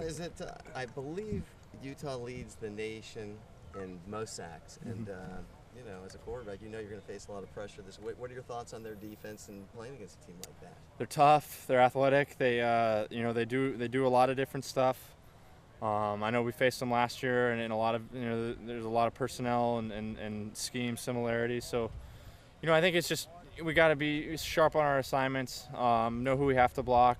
is it? I believe Utah leads the nation in most sacks, and you know, as a quarterback, you know you're going to face a lot of pressure this week. What are your thoughts on their defense and playing against a team like that? They're tough. They're athletic. They, you know, they do a lot of different stuff. I know we faced them last year, and in a lot of, you know, there's a lot of personnel and scheme similarities. So, you know, I think it's just we got to be sharp on our assignments, know who we have to block,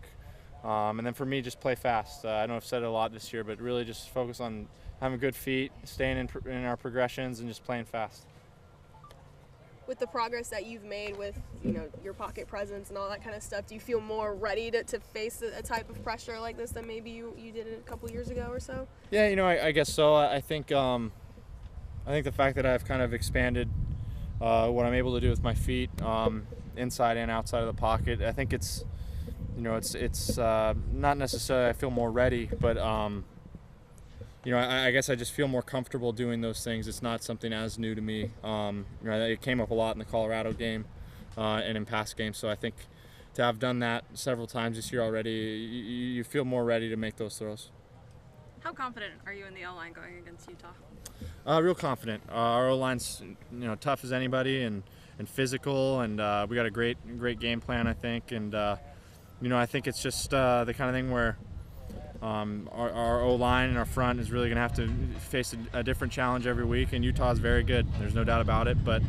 and then for me, just play fast. I know I've said it a lot this year, but really just focus on having good feet, staying in our progressions, and just playing fast. With the progress that you've made with, you know, your pocket presence and all that kind of stuff, do you feel more ready to face a type of pressure like this than maybe you did a couple years ago or so? Yeah, you know, I guess so. I think the fact that I've kind of expanded what I'm able to do with my feet, inside and outside of the pocket, I think it's, you know, it's not necessarily I feel more ready, but you know, I guess I just feel more comfortable doing those things. It's not something as new to me. You know, it came up a lot in the Colorado game and in past games. So I think to have done that several times this year already, you feel more ready to make those throws. How confident are you in the O-line going against Utah? Real confident. Our O-line's, you know, tough as anybody and physical, and we got a great game plan, I think. And you know, I think it's just the kind of thing where our O-line and our front is really going to have to face a different challenge every week, and Utah is very good. There's no doubt about it, but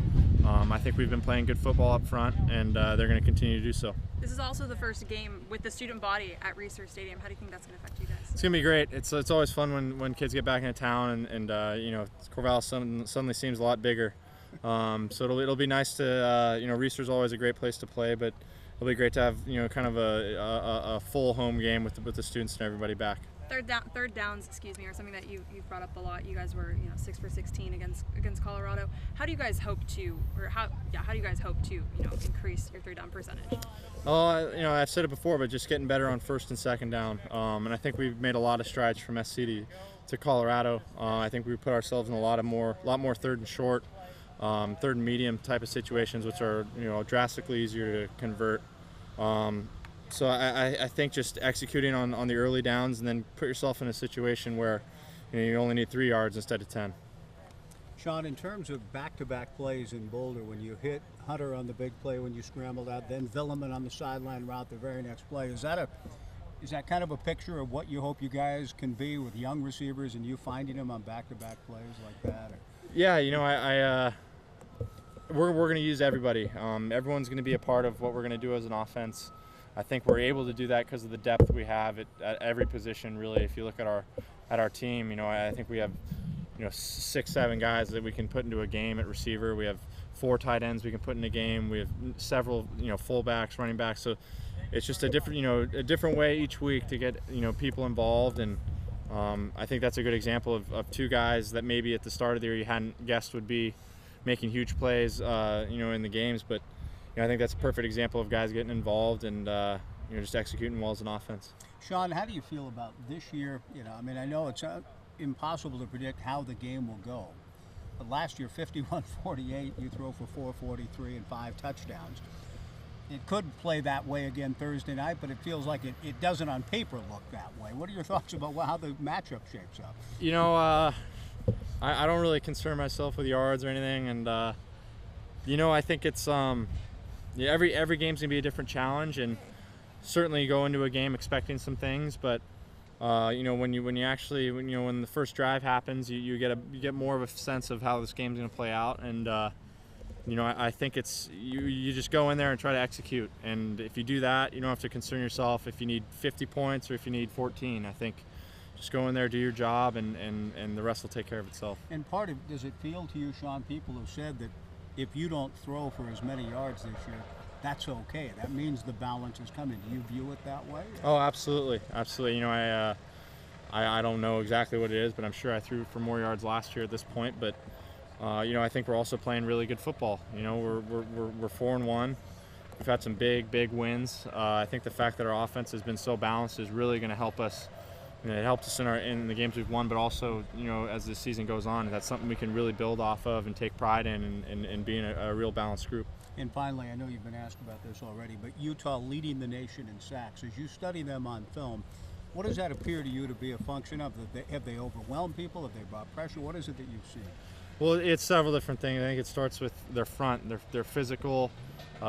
I think we've been playing good football up front, and they're going to continue to do so. This is also the first game with the student body at Research Stadium. How do you think that's going to affect you guys? It's going to be great. It's always fun when kids get back into town, and you know, Corvallis suddenly seems a lot bigger. So it'll be nice to, you know, Research's always a great place to play, but it'll be great to have, you know, kind of a full home game with the students and everybody back. Third downs, excuse me, are something that you've brought up a lot. You guys were, you know, 6 for 16 against Colorado. How do you guys hope to, how do you guys hope to, you know, increase your third down percentage? Oh, you know, I've said it before, but just getting better on first and second down. And I think we've made a lot of strides from SC to Colorado. I think we put ourselves in a lot more third and short, third and medium type of situations, which are, you know, drastically easier to convert. So I think just executing on the early downs, and then put yourself in a situation where, you know, you only need 3 yards instead of 10. Sean, in terms of back-to-back plays in Boulder, when you hit Hunter on the big play when you scrambled out, then Villeman on the sideline route the very next play, is that kind of a picture of what you hope you guys can be with young receivers and you finding them on back-to-back plays like that? Or? Yeah, you know, we're going to use everybody. Everyone's going to be a part of what we're going to do as an offense. I think we're able to do that because of the depth we have at every position, really. If you look at our team, you know, I think we have, you know, 6-7 guys that we can put into a game at receiver. We have 4 tight ends we can put in a game. We have several, you know, fullbacks, running backs. So it's just a different way each week to get, you know, people involved. And I think that's a good example of 2 guys that maybe at the start of the year you hadn't guessed would be making huge plays, you know, in the games. But you know, I think that's a perfect example of guys getting involved and, you know, just executing well as an offense. Sean, how do you feel about this year? You know, I mean, I know it's impossible to predict how the game will go. But last year, 51-48, you throw for 443 and 5 touchdowns. It could play that way again Thursday night, but it feels like it doesn't on paper look that way. What are your thoughts about how the matchup shapes up? You know, I don't really concern myself with yards or anything, and you know, I think it's yeah, every game's gonna be a different challenge, and certainly you go into a game expecting some things, but you know, when the first drive happens, you get more of a sense of how this game's gonna play out, and you know, I think it's you just go in there and try to execute, and if you do that, you don't have to concern yourself if you need 50 points or if you need 14. I think just go in there, do your job, and the rest will take care of itself. And does it feel to you, Sean, people have said that if you don't throw for as many yards this year, that's okay. That means the balance is coming. Do you view it that way? Oh, absolutely, absolutely. You know, I don't know exactly what it is, but I'm sure I threw for more yards last year at this point. But you know, I think we're also playing really good football. You know, we're 4-1. We've had some big wins. I think the fact that our offense has been so balanced is really going to help us. You know, it helped us in the games we've won, but also, you know, as the season goes on, that's something we can really build off of and take pride in, and being a real balanced group. And finally, I know you've been asked about this already, but Utah leading the nation in sacks. As you study them on film, What does that appear to you to be a function of? Have they overwhelmed people? Have they brought pressure? What is it that you've seen? Well, it's several different things. I think it starts with their front. They're physical,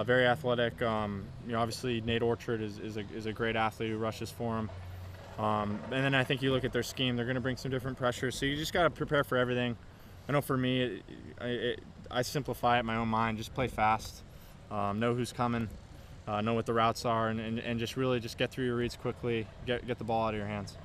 very athletic. Obviously Nate Orchard is a great athlete who rushes for him. And then I think you look at their scheme. They're going to bring some different pressures. So you just got to prepare for everything. I know for me, I simplify it in my own mind. Just play fast, know who's coming, know what the routes are, and just really just get through your reads quickly, get the ball out of your hands.